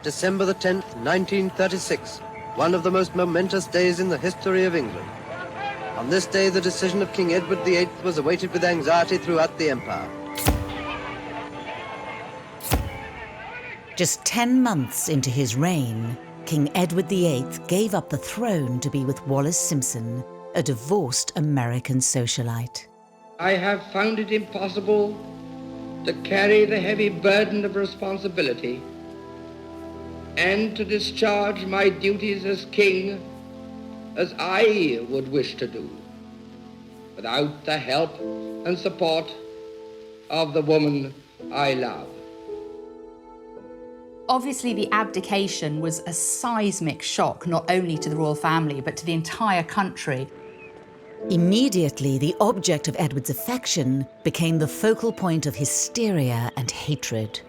December the 10th, 1936, one of the most momentous days in the history of England. On this day, the decision of King Edward VIII was awaited with anxiety throughout the empire. Just 10 months into his reign, King Edward VIII gave up the throne to be with Wallis Simpson, a divorced American socialite. I have found it impossible to carry the heavy burden of responsibility and to discharge my duties as king as I would wish to do, without the help and support of the woman I love. Obviously, the abdication was a seismic shock, not only to the royal family, but to the entire country. Immediately, the object of Edward's affection became the focal point of hysteria and hatred.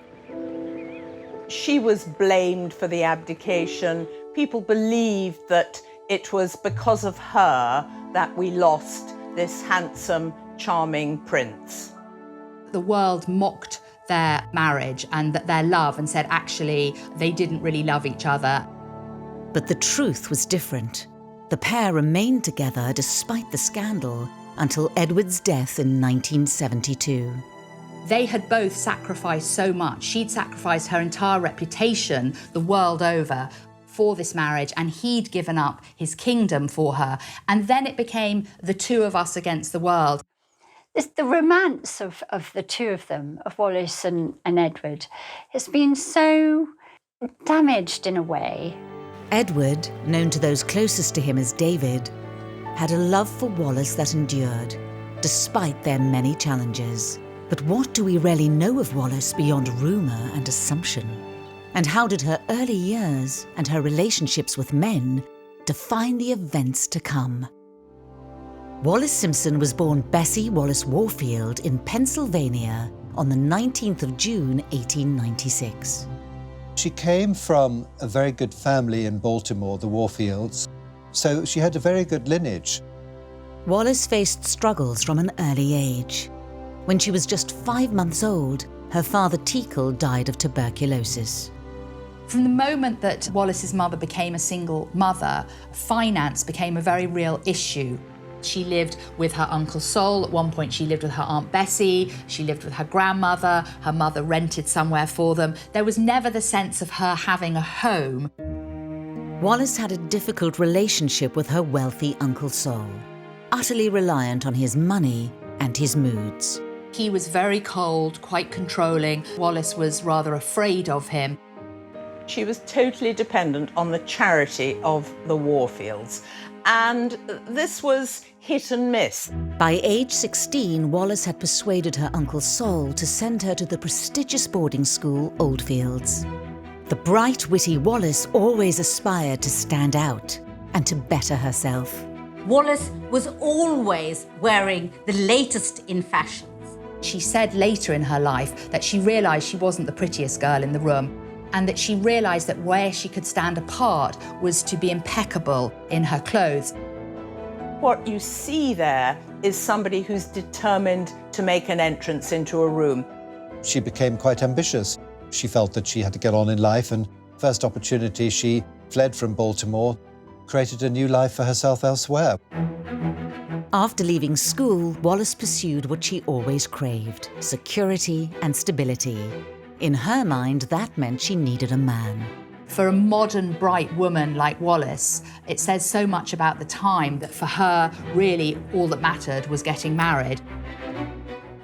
She was blamed for the abdication. People believed that it was because of her that we lost this handsome, charming prince. The world mocked their marriage and their love and said, actually, they didn't really love each other. But the truth was different. The pair remained together despite the scandal until Edward's death in 1972. They had both sacrificed so much. She'd sacrificed her entire reputation the world over for this marriage, and he'd given up his kingdom for her. And then it became the two of us against the world. The romance of the two of them, of Wallis and Edward, has been so damaged in a way. Edward, known to those closest to him as David, had a love for Wallis that endured, despite their many challenges. But what do we really know of Wallis beyond rumour and assumption? And how did her early years and her relationships with men define the events to come? Wallis Simpson was born Bessie Wallace Warfield in Pennsylvania on the 19th of June, 1896. She came from a very good family in Baltimore, the Warfields, so she had a very good lineage. Wallis faced struggles from an early age. When she was just 5 months old, her father Teakle died of tuberculosis. From the moment that Wallis's mother became a single mother, finance became a very real issue. She lived with her Uncle Sol. At one point, she lived with her Aunt Bessie. She lived with her grandmother. Her mother rented somewhere for them. There was never the sense of her having a home. Wallis had a difficult relationship with her wealthy Uncle Sol, utterly reliant on his money and his moods. He was very cold, quite controlling. Wallis was rather afraid of him. She was totally dependent on the charity of the Warfields, and this was hit and miss. By age 16, Wallis had persuaded her Uncle Sol to send her to the prestigious boarding school Oldfields. The bright, witty Wallis always aspired to stand out and to better herself. Wallis was always wearing the latest in fashions. She said later in her life that she realised she wasn't the prettiest girl in the room, and that she realised that where she could stand apart was to be impeccable in her clothes. What you see there is somebody who's determined to make an entrance into a room. She became quite ambitious. She felt that she had to get on in life, and first opportunity she fled from Baltimore, created a new life for herself elsewhere. After leaving school, Wallis pursued what she always craved: security and stability. In her mind, that meant she needed a man. For a modern, bright woman like Wallis, it says so much about the time that for her, really, all that mattered was getting married.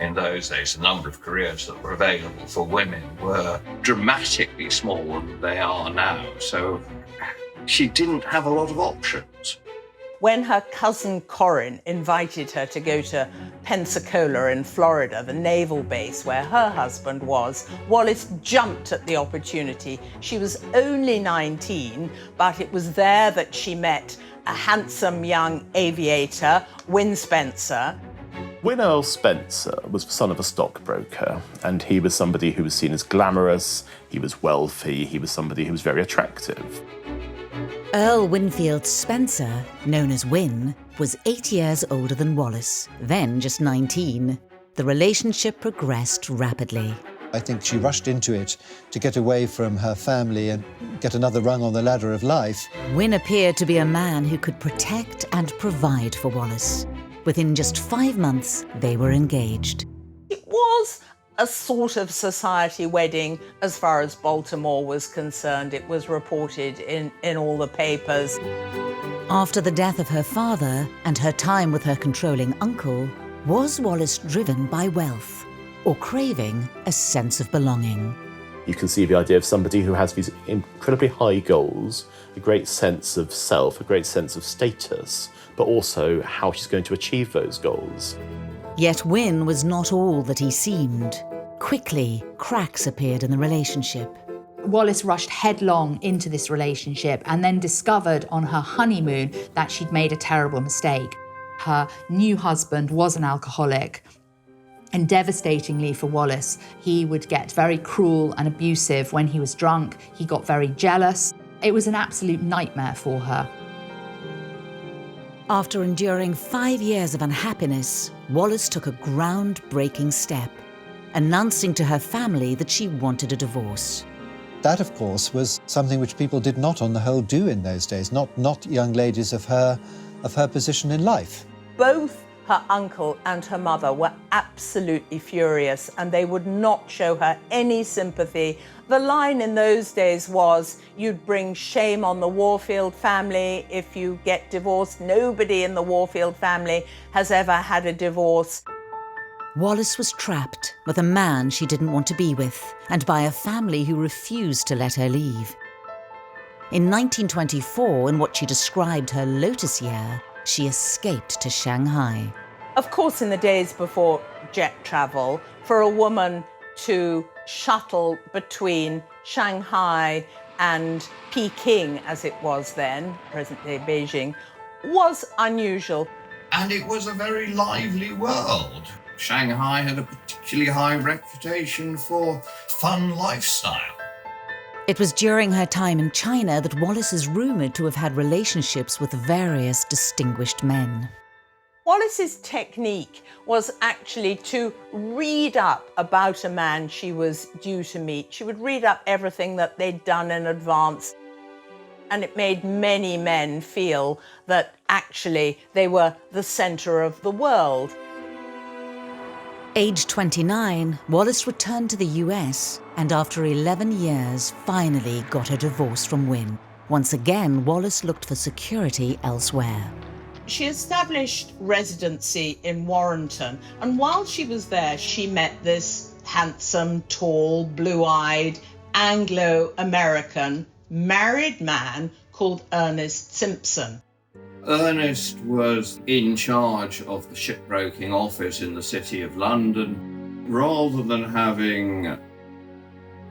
In those days, the number of careers that were available for women were dramatically smaller than they are now, so she didn't have a lot of options. When her cousin Corin invited her to go to Pensacola in Florida, the naval base where her husband was, Wallis jumped at the opportunity. She was only 19, but it was there that she met a handsome young aviator, Win Spencer. Win Earl Spencer was the son of a stockbroker, and he was somebody who was seen as glamorous, he was wealthy, he was somebody who was very attractive. Earl Winfield Spencer, known as Win, was 8 years older than Wallis, then just 19. The relationship progressed rapidly. I think she rushed into it to get away from her family and get another rung on the ladder of life. Wynne appeared to be a man who could protect and provide for Wallis. Within just 5 months, they were engaged. It was a sort of society wedding as far as Baltimore was concerned. It was reported in all the papers. After the death of her father and her time with her controlling uncle, was Wallis driven by wealth or craving a sense of belonging? You can see the idea of somebody who has these incredibly high goals, a great sense of self, a great sense of status, but also how she's going to achieve those goals. Yet Wynne was not all that he seemed. Quickly, cracks appeared in the relationship. Wallis rushed headlong into this relationship and then discovered on her honeymoon that she'd made a terrible mistake. Her new husband was an alcoholic, and devastatingly for Wallis, he would get very cruel and abusive when he was drunk. He got very jealous. It was an absolute nightmare for her. After enduring 5 years of unhappiness, Wallis took a groundbreaking step, announcing to her family that she wanted a divorce. That, of course, was something which people did not on the whole do in those days, not young ladies of her position in life. Both her uncle and her mother were absolutely furious, and they would not show her any sympathy. The line in those days was, you'd bring shame on the Warfield family if you get divorced. Nobody in the Warfield family has ever had a divorce. Wallis was trapped with a man she didn't want to be with, and by a family who refused to let her leave. In 1924, in what she described her Lotus year, she escaped to Shanghai. Of course, in the days before jet travel, for a woman to shuttle between Shanghai and Peking, as it was then, present-day Beijing, was unusual. And it was a very lively world. Shanghai had a particularly high reputation for fun lifestyle. It was during her time in China that Wallis is rumoured to have had relationships with various distinguished men. Wallis's technique was actually to read up about a man she was due to meet. She would read up everything that they'd done in advance, and it made many men feel that actually they were the centre of the world. Aged 29, Wallis returned to the US and after 11 years finally got a divorce from Wynne. Once again, Wallis looked for security elsewhere. She established residency in Warrenton, and while she was there, she met this handsome, tall, blue-eyed, Anglo-American married man called Ernest Simpson. Ernest was in charge of the shipbroking office in the City of London. Rather than having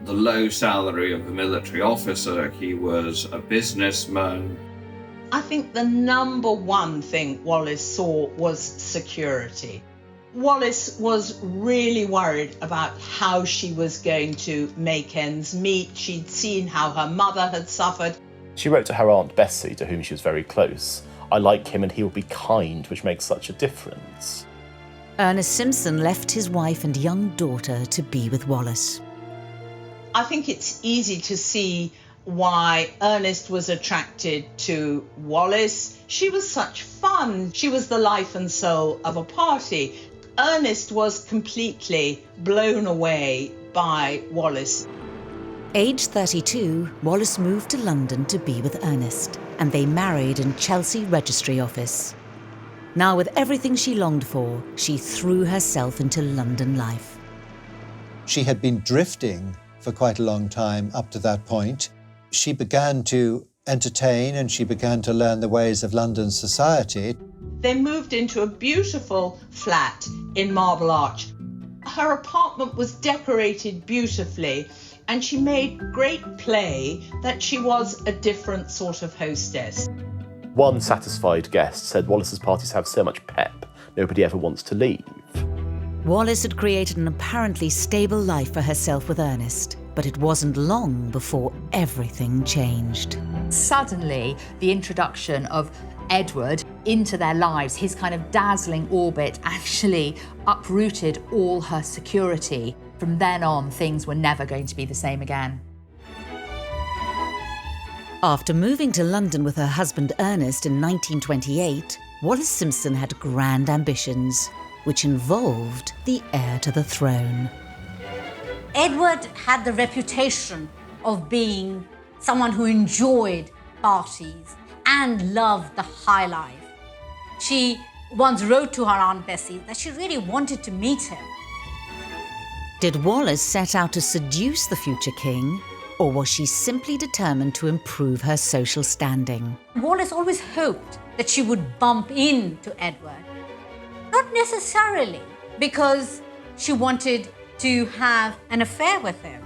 the low salary of a military officer, he was a businessman. I think the number one thing Wallis saw was security. Wallis was really worried about how she was going to make ends meet. She'd seen how her mother had suffered. She wrote to her Aunt Bessie, to whom she was very close, "I like him and he will be kind, which makes such a difference." Ernest Simpson left his wife and young daughter to be with Wallis. I think it's easy to see why Ernest was attracted to Wallis. She was such fun. She was the life and soul of a party. Ernest was completely blown away by Wallis. Aged 32, Wallis moved to London to be with Ernest, and they married in Chelsea Registry Office. Now, with everything she longed for, she threw herself into London life. She had been drifting for quite a long time up to that point. She began to entertain and she began to learn the ways of London society. They moved into a beautiful flat in Marble Arch. Her apartment was decorated beautifully, and she made great play that she was a different sort of hostess. One satisfied guest said Wallis's parties have so much pep, nobody ever wants to leave. Wallis had created an apparently stable life for herself with Ernest, but it wasn't long before everything changed. Suddenly, the introduction of Edward into their lives, his kind of dazzling orbit, actually uprooted all her security. From then on, things were never going to be the same again. After moving to London with her husband Ernest in 1928, Wallis Simpson had grand ambitions, which involved the heir to the throne. Edward had the reputation of being someone who enjoyed parties and loved the high life. She once wrote to her Aunt Bessie that she really wanted to meet him. Did Wallis set out to seduce the future king, or was she simply determined to improve her social standing? Wallis always hoped that she would bump into Edward. Not necessarily because she wanted to have an affair with him.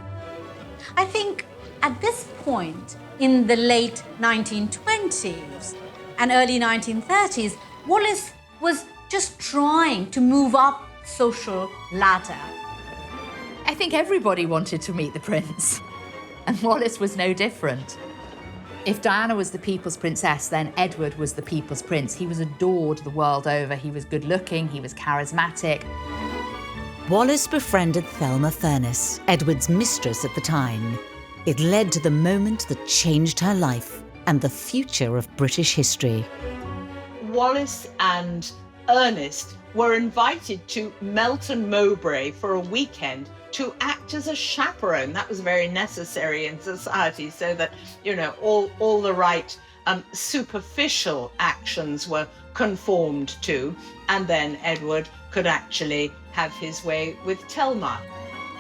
I think at this point, in the late 1920s and early 1930s, Wallis was just trying to move up social ladder. I think everybody wanted to meet the prince, and Wallis was no different. If Diana was the people's princess, then Edward was the people's prince. He was adored the world over. He was good-looking, he was charismatic. Wallis befriended Thelma Furness, Edward's mistress at the time. It led to the moment that changed her life and the future of British history. Wallis and Ernest were invited to Melton Mowbray for a weekend to act as a chaperone. That was very necessary in society, so that, you know, all the right superficial actions were conformed to, and then Edward could actually have his way with Thelma.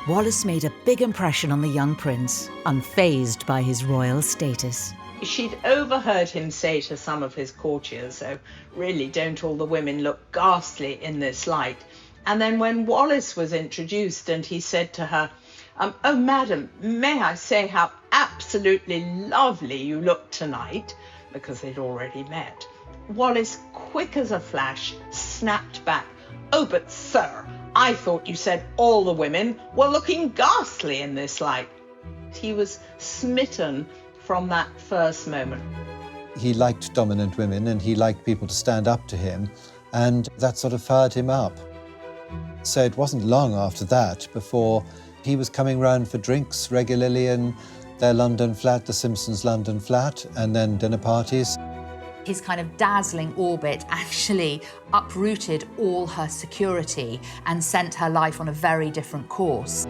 Wallis made a big impression on the young prince, unfazed by his royal status. She'd overheard him say to some of his courtiers, so really don't all the women look ghastly in this light? And then when Wallis was introduced and he said to her, "Oh, madam, may I say how absolutely lovely you look tonight?" because they'd already met. Wallis, quick as a flash, snapped back, "Oh, but sir, I thought you said all the women were looking ghastly in this light." He was smitten from that first moment. He liked dominant women and he liked people to stand up to him, and that sort of fired him up. So it wasn't long after that before he was coming round for drinks regularly in their London flat, the Simpsons' London flat, and then dinner parties. His kind of dazzling orbit actually uprooted all her security and sent her life on a very different course.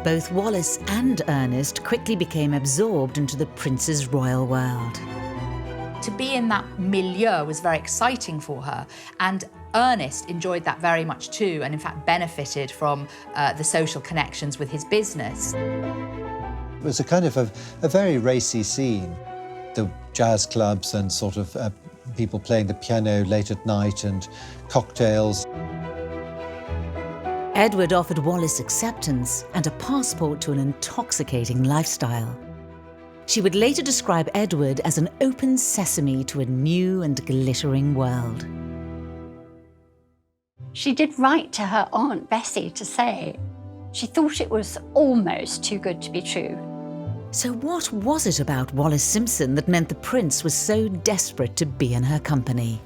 Both Wallis and Ernest quickly became absorbed into the prince's royal world. To be in that milieu was very exciting for her, and Ernest enjoyed that very much too, and in fact benefited from the social connections with his business. It was a kind of a very racy scene. The jazz clubs and sort of people playing the piano late at night and cocktails. Edward offered Wallis acceptance and a passport to an intoxicating lifestyle. She would later describe Edward as an open sesame to a new and glittering world. She did write to her Aunt Bessie to say she thought it was almost too good to be true. So what was it about Wallis Simpson that meant the prince was so desperate to be in her company?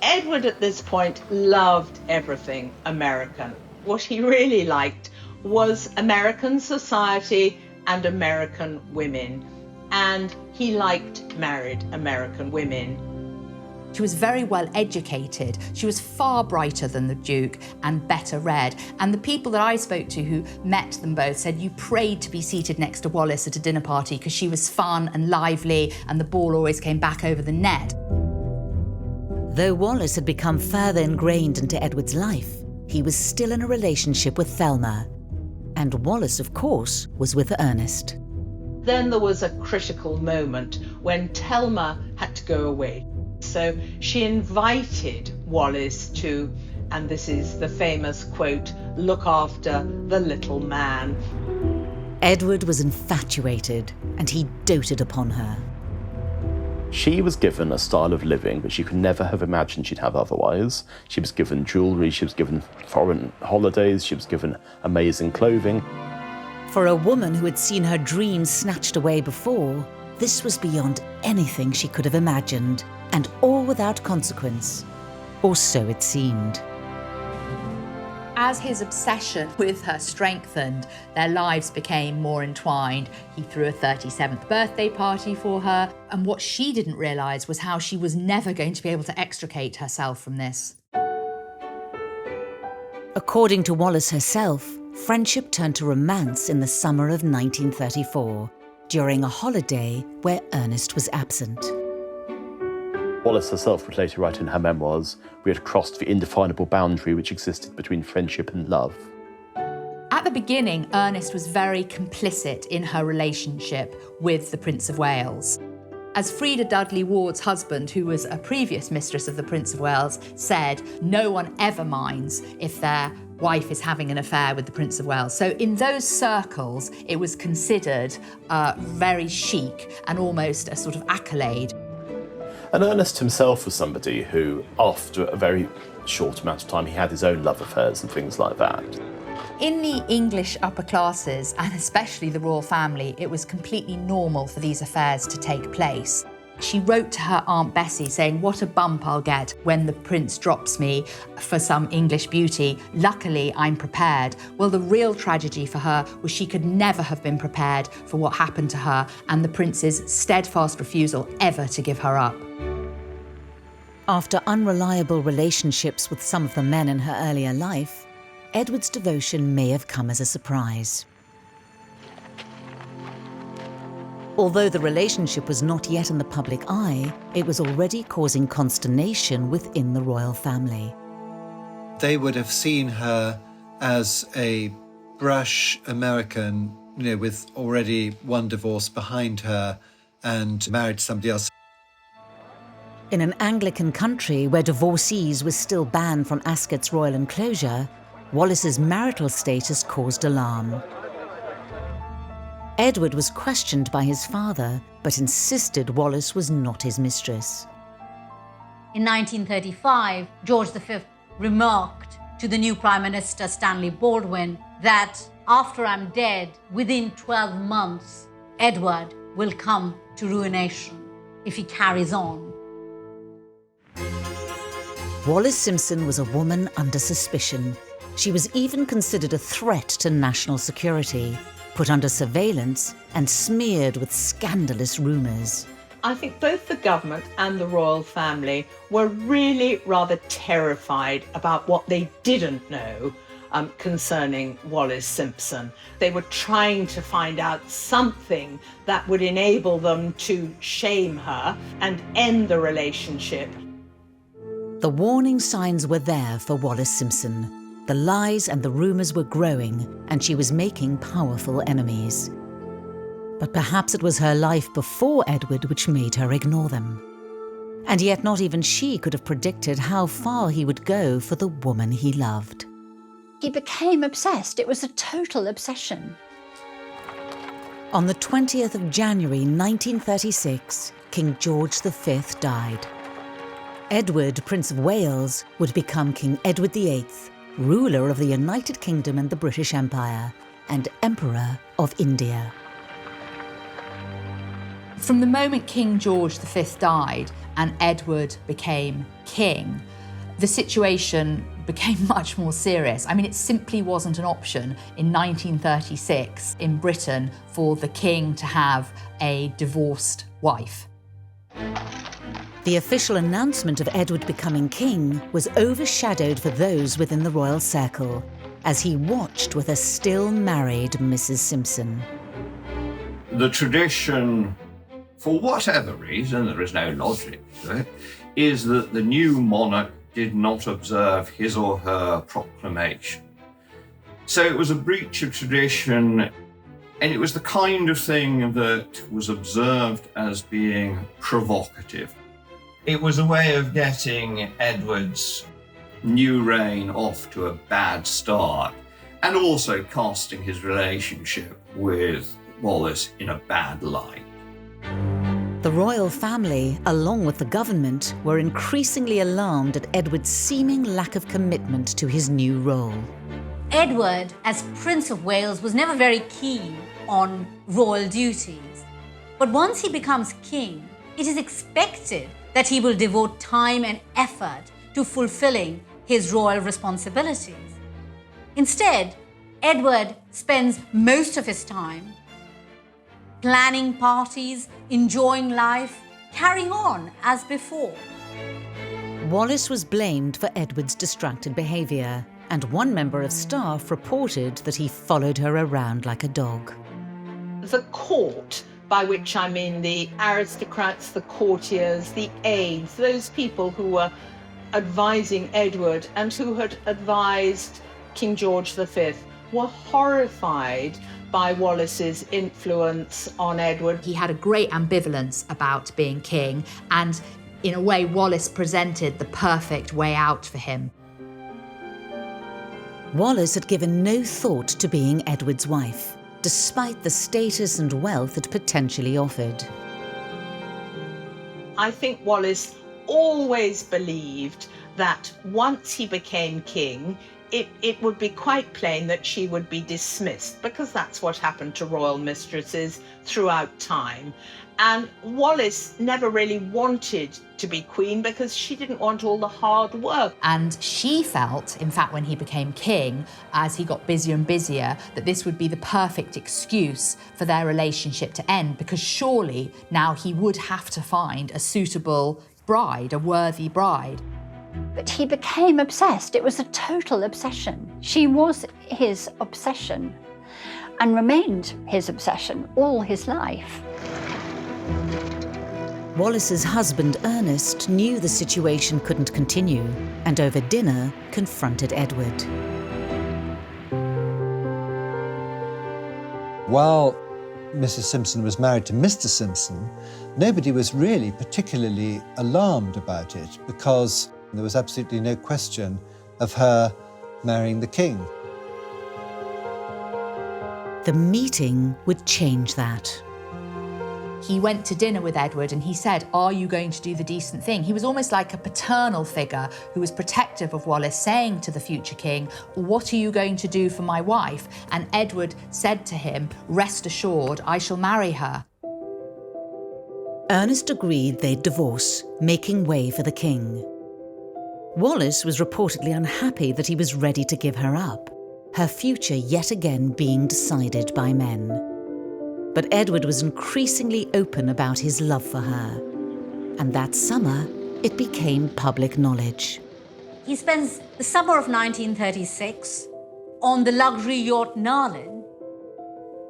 Edward at this point loved everything American. What he really liked was American society and American women, and he liked married American women. She was very well educated. She was far brighter than the Duke and better read. And the people that I spoke to who met them both said you prayed to be seated next to Wallis at a dinner party because she was fun and lively and the ball always came back over the net. Though Wallis had become further ingrained into Edward's life, he was still in a relationship with Thelma. And Wallis, of course, was with Ernest. Then there was a critical moment when Thelma had to go away. So she invited Wallis to, and this is the famous quote, "look after the little man." Edward was infatuated, and he doted upon her. She was given a style of living which you could never have imagined she'd have otherwise. She was given jewellery, she was given foreign holidays, she was given amazing clothing. For a woman who had seen her dreams snatched away before, this was beyond anything she could have imagined, and all without consequence. Or so it seemed. As his obsession with her strengthened, their lives became more entwined. He threw a 37th birthday party for her, and what she didn't realise was how she was never going to be able to extricate herself from this. According to Wallis herself, friendship turned to romance in the summer of 1934, during a holiday where Ernest was absent. Wallis herself would later write in her memoirs, "We had crossed the indefinable boundary which existed between friendship and love." At the beginning, Ernest was very complicit in her relationship with the Prince of Wales. As Freda Dudley Ward's husband, who was a previous mistress of the Prince of Wales, said, no one ever minds if their wife is having an affair with the Prince of Wales. So in those circles, it was considered very chic and almost a sort of accolade. And Ernest himself was somebody who, after a very short amount of time, he had his own love affairs and things like that. In the English upper classes, and especially the royal family, it was completely normal for these affairs to take place. She wrote to her Aunt Bessie saying, "What a bump I'll get when the prince drops me for some English beauty. Luckily, I'm prepared." Well, the real tragedy for her was she could never have been prepared for what happened to her and the prince's steadfast refusal ever to give her up. After unreliable relationships with some of the men in her earlier life, Edward's devotion may have come as a surprise. Although the relationship was not yet in the public eye, it was already causing consternation within the royal family. They would have seen her as a brash American, with already one divorce behind her and married somebody else. In an Anglican country where divorcees were still banned from Ascot's royal enclosure, Wallis's marital status caused alarm. Edward was questioned by his father, but insisted Wallis was not his mistress. In 1935, George V remarked to the new Prime Minister, Stanley Baldwin, that after I'm dead, within 12 months, Edward will come to ruination if he carries on. Wallis Simpson was a woman under suspicion. She was even considered a threat to national security, put under surveillance and smeared with scandalous rumours. I think both the government and the royal family were really rather terrified about what they didn't know concerning Wallis Simpson. They were trying to find out something that would enable them to shame her and end the relationship. The warning signs were there for Wallis Simpson. The lies and the rumours were growing, and she was making powerful enemies. But perhaps it was her life before Edward which made her ignore them. And yet not even she could have predicted how far he would go for the woman he loved. He became obsessed. It was a total obsession. On the 20th of January 1936, King George V died. Edward, Prince of Wales, would become King Edward VIII, ruler of the United Kingdom and the British Empire, and Emperor of India. From the moment King George V died and Edward became king, the situation became much more serious. I mean, it simply wasn't an option in 1936 in Britain for the king to have a divorced wife. The official announcement of Edward becoming king was overshadowed for those within the royal circle, as he watched with a still married Mrs. Simpson. The tradition, for whatever reason, there is no logic to it, is that the new monarch did not observe his or her proclamation. So it was a breach of tradition, and it was the kind of thing that was observed as being provocative. It was a way of getting Edward's new reign off to a bad start, and also casting his relationship with Wallis in a bad light. The royal family, along with the government, were increasingly alarmed at Edward's seeming lack of commitment to his new role. Edward, as Prince of Wales, was never very keen on royal duties. But once he becomes king, it is expected that he will devote time and effort to fulfilling his royal responsibilities. Instead, Edward spends most of his time planning parties, enjoying life, carrying on as before. Wallis was blamed for Edward's distracted behaviour, and one member of staff reported that he followed her around like a dog. The court, by which I mean the aristocrats, the courtiers, the aides, those people who were advising Edward and who had advised King George V, were horrified by Wallis's influence on Edward. He had a great ambivalence about being king, and in a way, Wallis presented the perfect way out for him. Wallis had given no thought to being Edward's wife, despite the status and wealth it potentially offered. I think Wallis always believed that once he became king, it would be quite plain that she would be dismissed, because that's what happened to royal mistresses throughout time. And Wallis never really wanted to be queen because she didn't want all the hard work. And she felt, in fact, when he became king, as he got busier and busier, that this would be the perfect excuse for their relationship to end, because surely now he would have to find a suitable bride, a worthy bride. But he became obsessed. It was a total obsession. She was his obsession and remained his obsession all his life. Wallis's husband, Ernest, knew the situation couldn't continue and over dinner confronted Edward. While Mrs. Simpson was married to Mr. Simpson, nobody was really particularly alarmed about it because there was absolutely no question of her marrying the king. The meeting would change that. He went to dinner with Edward and he said, "Are you going to do the decent thing?" He was almost like a paternal figure who was protective of Wallis, saying to the future king, "What are you going to do for my wife?" And Edward said to him, "Rest assured, I shall marry her." Ernest agreed they'd divorce, making way for the king. Wallis was reportedly unhappy that he was ready to give her up, her future yet again being decided by men. But Edward was increasingly open about his love for her. And that summer, it became public knowledge. He spends the summer of 1936 on the luxury yacht Narlin,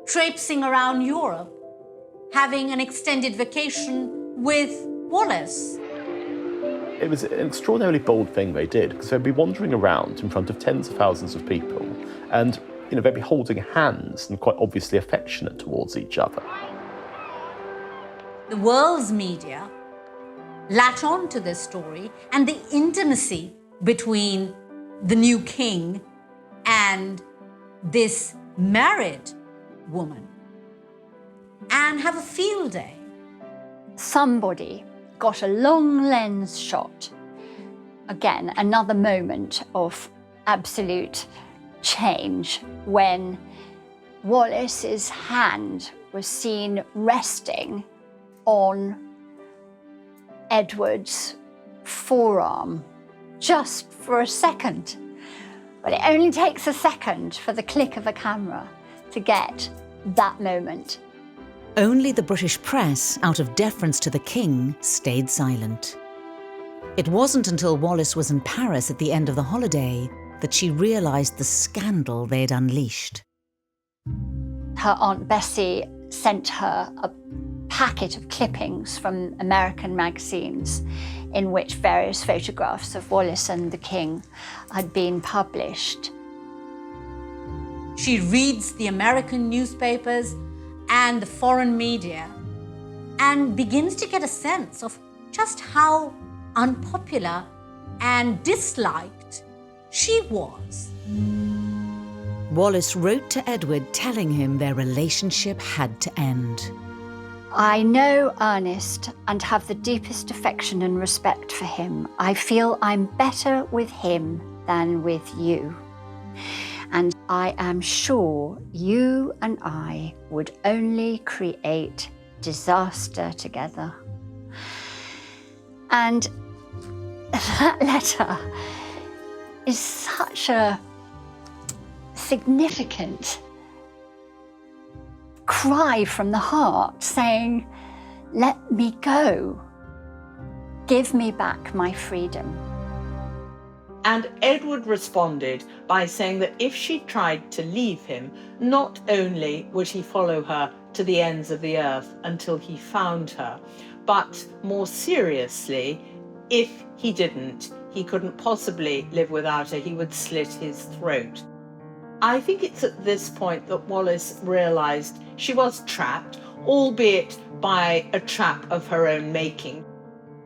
traipsing around Europe, having an extended vacation with Wallis. It was an extraordinarily bold thing they did, because they'd be wandering around in front of tens of thousands of people and they'd be holding hands and quite obviously affectionate towards each other. The world's media latch on to this story and the intimacy between the new king and this married woman and have a field day. Somebody got a long lens shot. Again, another moment of absolute change when Wallis's hand was seen resting on Edward's forearm, just for a second. But it only takes a second for the click of a camera to get that moment. Only the British press, out of deference to the king, stayed silent. It wasn't until Wallis was in Paris at the end of the holiday that she realised the scandal they'd unleashed. Her Aunt Bessie sent her a packet of clippings from American magazines in which various photographs of Wallis and the king had been published. She reads the American newspapers and the foreign media and begins to get a sense of just how unpopular and disliked she was. Wallis wrote to Edward telling him their relationship had to end. I know Ernest and have the deepest affection and respect for him. I feel I'm better with him than with you. And I am sure you and I would only create disaster together. And that letter is such a significant cry from the heart saying, "Let me go. Give me back my freedom." And Edward responded by saying that if she tried to leave him, not only would he follow her to the ends of the earth until he found her, but more seriously, if he didn't, he couldn't possibly live without her, he would slit his throat. I think it's at this point that Wallis realised she was trapped, albeit by a trap of her own making.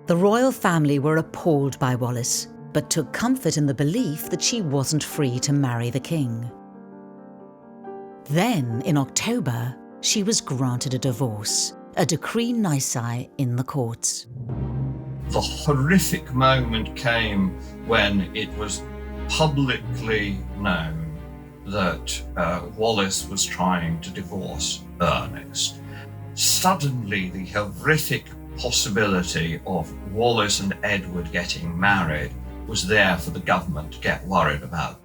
The royal family were appalled by Wallis, but took comfort in the belief that she wasn't free to marry the king. Then, in October, she was granted a divorce, a decree nisi in the courts. The horrific moment came when it was publicly known that Wallis was trying to divorce Ernest. Suddenly, the horrific possibility of Wallis and Edward getting married was there for the government to get worried about.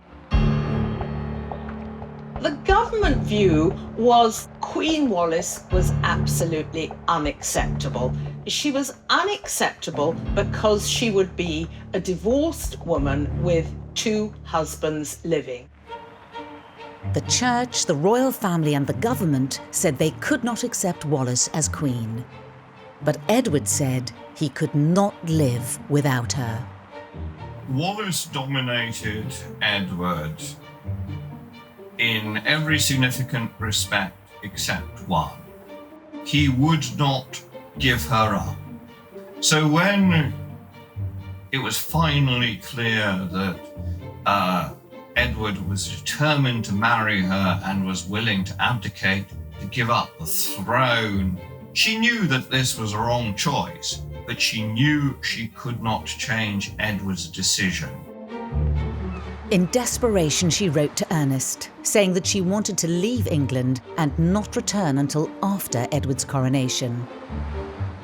The government view was Queen Wallis was absolutely unacceptable. She was unacceptable because she would be a divorced woman with 2 husbands living. The church, the royal family and the government said they could not accept Wallis as queen. But Edward said he could not live without her. Wallis dominated Edward in every significant respect except one. He would not give her up. So when it was finally clear that Edward was determined to marry her and was willing to abdicate, to give up the throne, she knew that this was a wrong choice, but she knew she could not change Edward's decision. In desperation, she wrote to Ernest, saying that she wanted to leave England and not return until after Edward's coronation.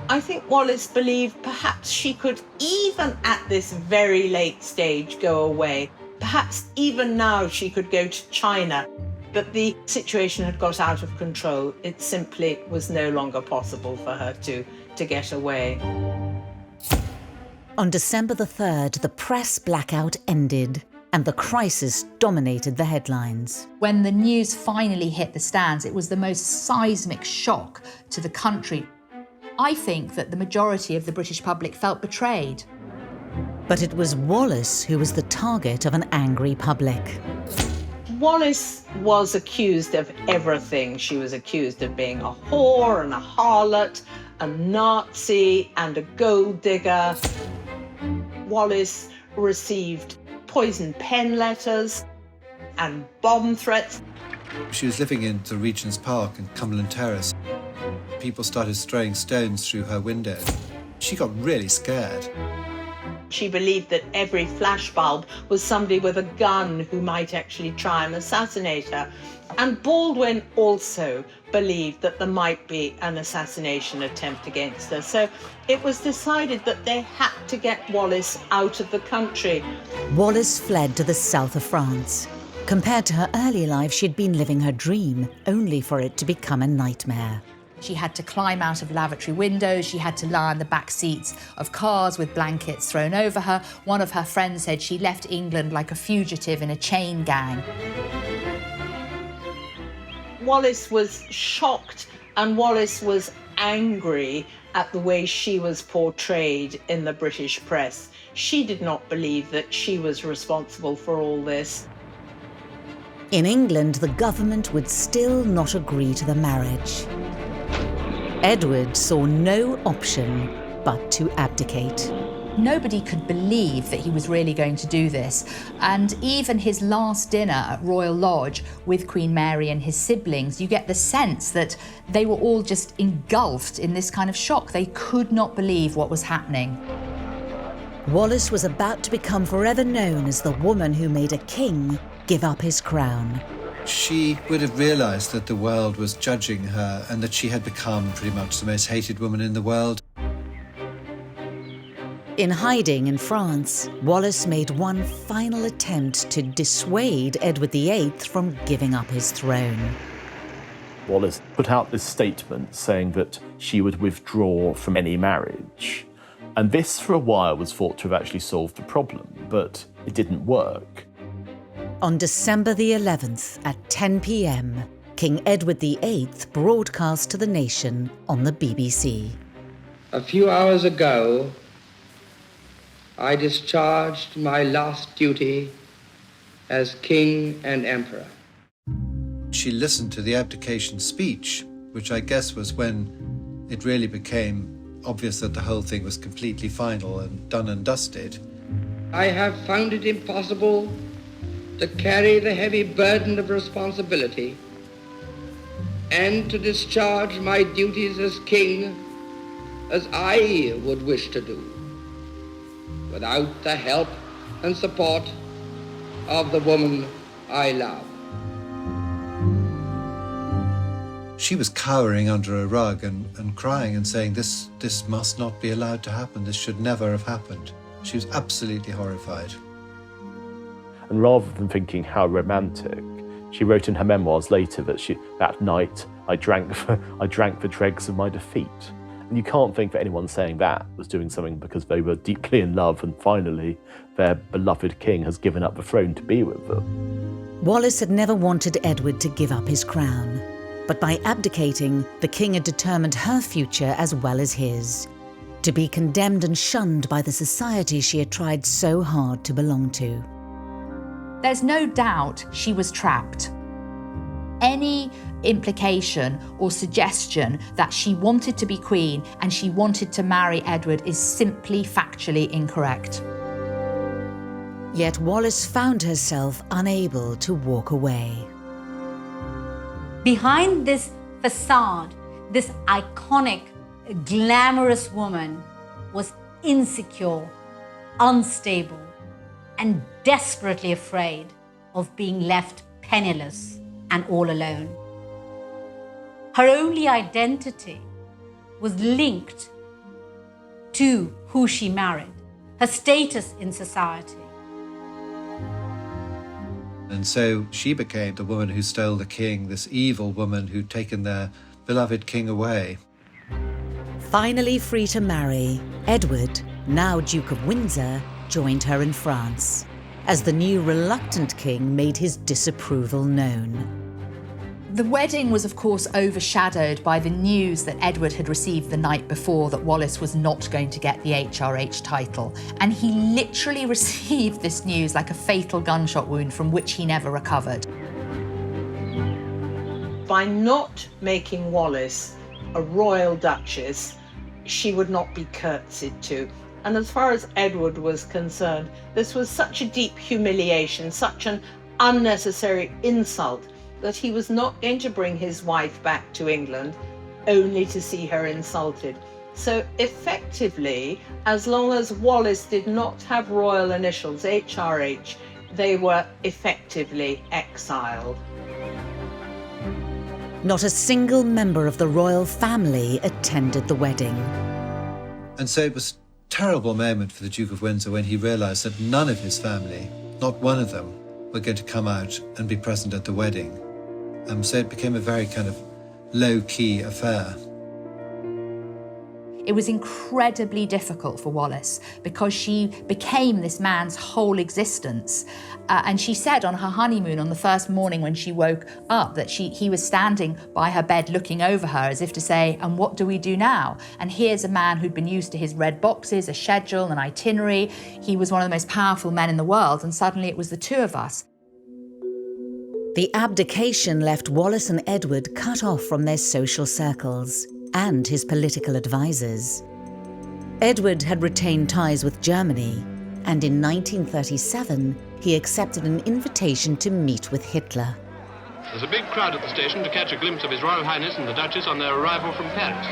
I think Wallis believed perhaps she could, even at this very late stage, go away. Perhaps even now she could go to China. But the situation had got out of control. It simply was no longer possible for her to get away. On December the 3rd, the press blackout ended and the crisis dominated the headlines. When the news finally hit the stands, it was the most seismic shock to the country. I think that the majority of the British public felt betrayed. But it was Wallis who was the target of an angry public. Wallis was accused of everything. She was accused of being a whore and a harlot, a Nazi and a gold digger. Wallis received poison pen letters and bomb threats. She was living in the Regent's Park in Cumberland Terrace. People started throwing stones through her window. She got really scared. She believed that every flashbulb was somebody with a gun who might actually try and assassinate her. And Baldwin also believed that there might be an assassination attempt against her. So it was decided that they had to get Wallis out of the country. Wallis fled to the south of France. Compared to her earlier life, she'd been living her dream, only for it to become a nightmare. She had to climb out of lavatory windows. She had to lie in the back seats of cars with blankets thrown over her. One of her friends said she left England like a fugitive in a chain gang. Wallis was shocked and Wallis was angry at the way she was portrayed in the British press. She did not believe that she was responsible for all this. In England, the government would still not agree to the marriage. Edward saw no option but to abdicate. Nobody could believe that he was really going to do this. And even his last dinner at Royal Lodge with Queen Mary and his siblings, you get the sense that they were all just engulfed in this kind of shock. They could not believe what was happening. Wallis was about to become forever known as the woman who made a king give up his crown. She would have realised that the world was judging her and that she had become pretty much the most hated woman in the world. In hiding in France, Wallis made one final attempt to dissuade Edward VIII from giving up his throne. Wallis put out this statement saying that she would withdraw from any marriage. And this, for a while, was thought to have actually solved the problem, but it didn't work. On December the 11th at 10 p.m, King Edward VIII broadcast to the nation on the BBC. A few hours ago, I discharged my last duty as King and Emperor. She listened to the abdication speech, which I guess was when it really became obvious that the whole thing was completely final and done and dusted. I have found it impossible to carry the heavy burden of responsibility and to discharge my duties as king as I would wish to do, without the help and support of the woman I love. She was cowering under a rug and crying and saying, this must not be allowed to happen, this should never have happened. She was absolutely horrified. And rather than thinking how romantic, she wrote in her memoirs later that night I drank the dregs of my defeat. And you can't think that anyone saying that was doing something because they were deeply in love and finally their beloved king has given up the throne to be with them. Wallis had never wanted Edward to give up his crown, but by abdicating, the king had determined her future as well as his, to be condemned and shunned by the society she had tried so hard to belong to. There's no doubt she was trapped. Any implication or suggestion that she wanted to be queen and she wanted to marry Edward is simply factually incorrect. Yet Wallis found herself unable to walk away. Behind this facade, this iconic, glamorous woman was insecure, unstable, and desperately afraid of being left penniless and all alone. Her only identity was linked to who she married, her status in society. And so she became the woman who stole the king, this evil woman who'd taken their beloved king away. Finally free to marry, Edward, now Duke of Windsor, joined her in France, as the new reluctant king made his disapproval known. The wedding was, of course, overshadowed by the news that Edward had received the night before that Wallis was not going to get the HRH title. And he literally received this news like a fatal gunshot wound from which he never recovered. By not making Wallis a royal duchess, she would not be curtsied to. And as far as Edward was concerned, this was such a deep humiliation, such an unnecessary insult, that he was not going to bring his wife back to England only to see her insulted. So effectively, as long as Wallis did not have royal initials, HRH, they were effectively exiled. Not a single member of the royal family attended the wedding. And so it was a terrible moment for the Duke of Windsor when he realised that none of his family, not one of them, were going to come out and be present at the wedding. So it became a very kind of low-key affair. It was incredibly difficult for Wallis because she became this man's whole existence. And she said on her honeymoon, on the first morning when she woke up, that he was standing by her bed looking over her as if to say, and what do we do now? And here's a man who'd been used to his red boxes, a schedule, an itinerary. He was one of the most powerful men in the world, and suddenly it was the two of us. The abdication left Wallis and Edward cut off from their social circles and his political advisors. Edward had retained ties with Germany, and in 1937 he accepted an invitation to meet with Hitler. There's a big crowd at the station to catch a glimpse of His Royal Highness and the Duchess on their arrival from Paris.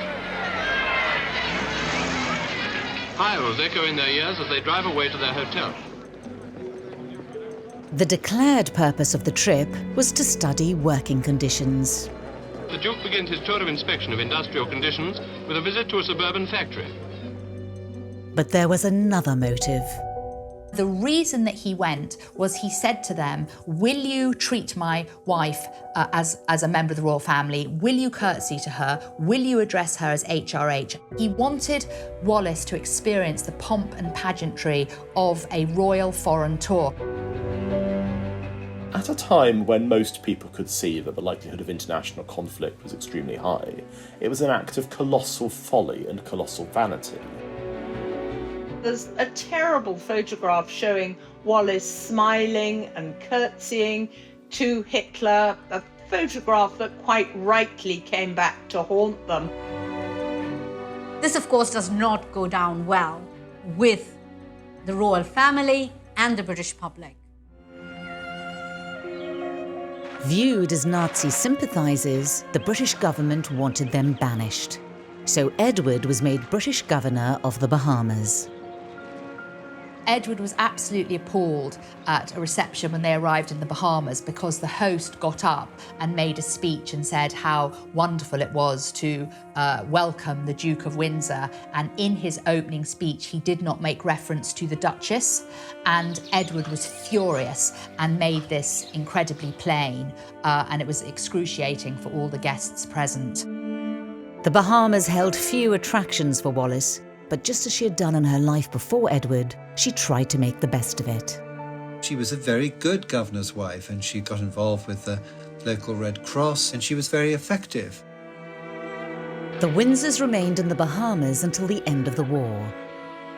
Hi-os echo in their ears as they drive away to their hotel. The declared purpose of the trip was to study working conditions. The Duke begins his tour of inspection of industrial conditions with a visit to a suburban factory. But there was another motive. The reason that he went was he said to them, will you treat my wife as a member of the royal family? Will you curtsy to her? Will you address her as HRH? He wanted Wallis to experience the pomp and pageantry of a royal foreign tour. At a time when most people could see that the likelihood of international conflict was extremely high, it was an act of colossal folly and colossal vanity. There's a terrible photograph showing Wallis smiling and curtsying to Hitler, a photograph that quite rightly came back to haunt them. This, of course, does not go down well with the royal family and the British public. Viewed as Nazi sympathisers, the British government wanted them banished. So Edward was made British governor of the Bahamas. Edward was absolutely appalled at a reception when they arrived in the Bahamas because the host got up and made a speech and said how wonderful it was to welcome the Duke of Windsor. And in his opening speech, he did not make reference to the Duchess. And Edward was furious and made this incredibly plain. And it was excruciating for all the guests present. The Bahamas held few attractions for Wallis, but just as she had done in her life before Edward, she tried to make the best of it. She was a very good governor's wife, and she got involved with the local Red Cross, and she was very effective. The Windsors remained in the Bahamas until the end of the war,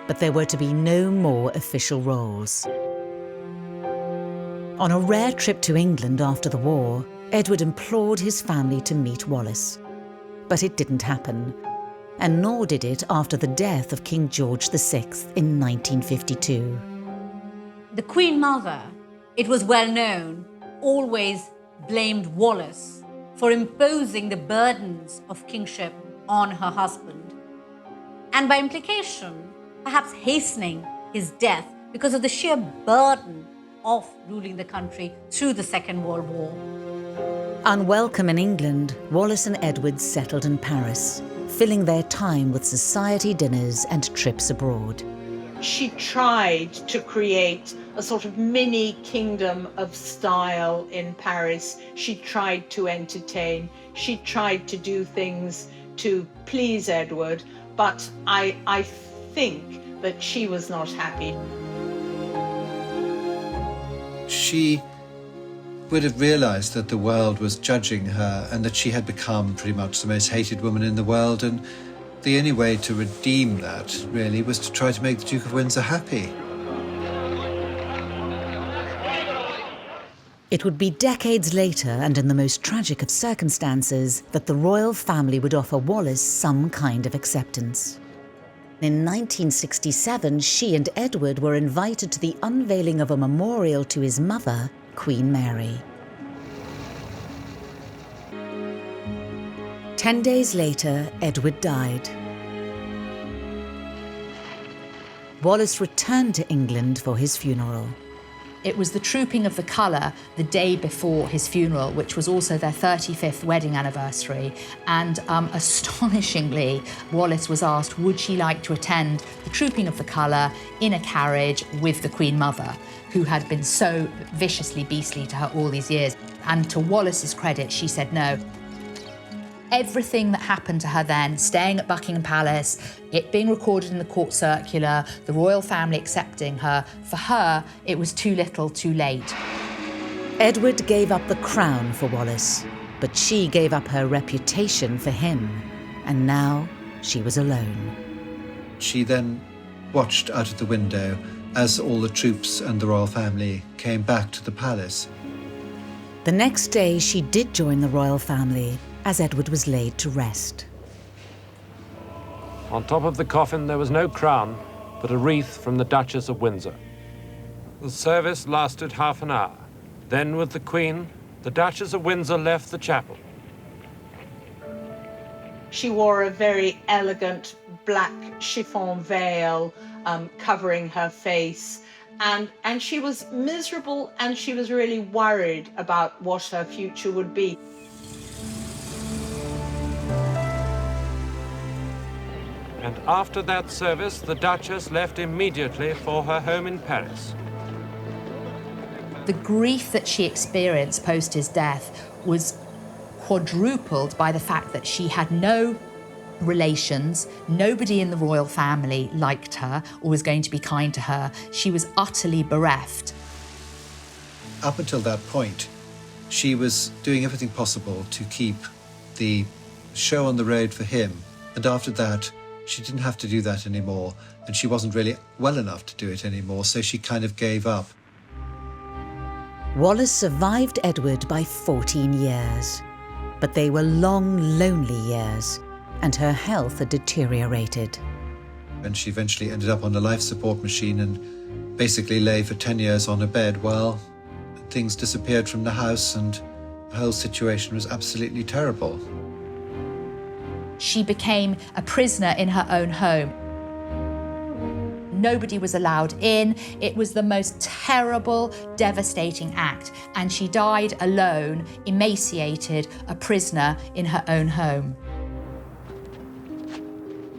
but there were to be no more official roles. On a rare trip to England after the war, Edward implored his family to meet Wallis. But it didn't happen, and nor did it after the death of King George VI in 1952. The Queen Mother, it was well known, always blamed Wallis for imposing the burdens of kingship on her husband, and by implication, perhaps hastening his death because of the sheer burden of ruling the country through the Second World War. Unwelcome in England, Wallis and Edward settled in Paris, filling their time with society dinners and trips abroad. She tried to create a sort of mini kingdom of style in Paris. She tried to entertain. She tried to do things to please Edward, but I think that she was not happy. She would have realised that the world was judging her and that she had become pretty much the most hated woman in the world, and the only way to redeem that, really, was to try to make the Duke of Windsor happy. It would be decades later, and in the most tragic of circumstances, that the royal family would offer Wallis some kind of acceptance. In 1967, she and Edward were invited to the unveiling of a memorial to his mother, Queen Mary. 10 days later, Edward died. Wallis returned to England for his funeral. It was the trooping of the colour the day before his funeral, which was also their 35th wedding anniversary. And astonishingly, Wallis was asked, would she like to attend the trooping of the colour in a carriage with the Queen Mother, who had been so viciously beastly to her all these years. And to Wallis's credit, she said no. Everything that happened to her then, staying at Buckingham Palace, it being recorded in the court circular, the royal family accepting her, for her, it was too little, too late. Edward gave up the crown for Wallis, but she gave up her reputation for him, and now she was alone. She then watched out of the window as all the troops and the royal family came back to the palace. The next day, she did join the royal family, as Edward was laid to rest. On top of the coffin there was no crown, but a wreath from the Duchess of Windsor. The service lasted half an hour. Then, with the Queen, the Duchess of Windsor left the chapel. She wore a very elegant black chiffon veil covering her face, and she was miserable, and she was really worried about what her future would be. And after that service, the Duchess left immediately for her home in Paris. The grief that she experienced post his death was quadrupled by the fact that she had no relations, nobody in the royal family liked her or was going to be kind to her. She was utterly bereft. Up until that point, she was doing everything possible to keep the show on the road for him. And after that, she didn't have to do that anymore. And she wasn't really well enough to do it anymore, so she kind of gave up. Wallis survived Edward by 14 years. But they were long, lonely years, and her health had deteriorated. And she eventually ended up on a life support machine and basically lay for 10 years on a bed while things disappeared from the house, and the whole situation was absolutely terrible. She became a prisoner in her own home. Nobody was allowed in. It was the most terrible, devastating act. And she died alone, emaciated, a prisoner in her own home.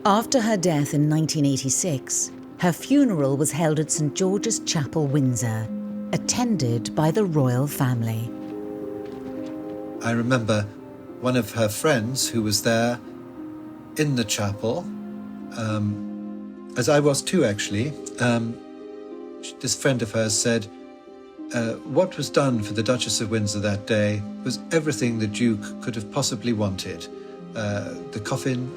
After her death in 1986, her funeral was held at St George's Chapel, Windsor, attended by the royal family. I remember one of her friends who was there in the chapel, as I was too, actually. This friend of hers said, what was done for the Duchess of Windsor that day was everything the Duke could have possibly wanted. The coffin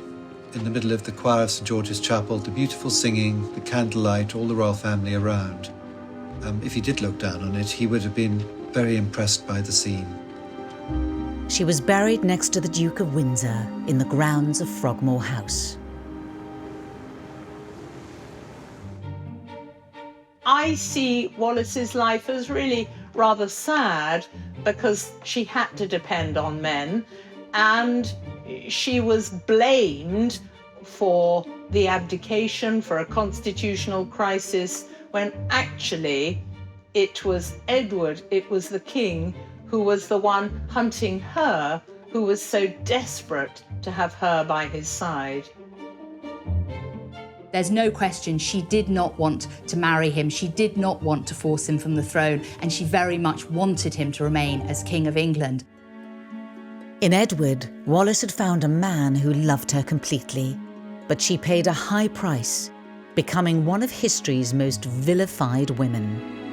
in the middle of the choir of St George's Chapel, the beautiful singing, the candlelight, all the royal family around. If he did look down on it, he would have been very impressed by the scene. She was buried next to the Duke of Windsor in the grounds of Frogmore House. I see Wallis's life as really rather sad because she had to depend on men, and she was blamed for the abdication, for a constitutional crisis, when actually it was Edward, it was the king, who was the one hunting her, who was so desperate to have her by his side. There's no question she did not want to marry him. She did not want to force him from the throne, and she very much wanted him to remain as King of England. In Edward, Wallis had found a man who loved her completely, but she paid a high price, becoming one of history's most vilified women.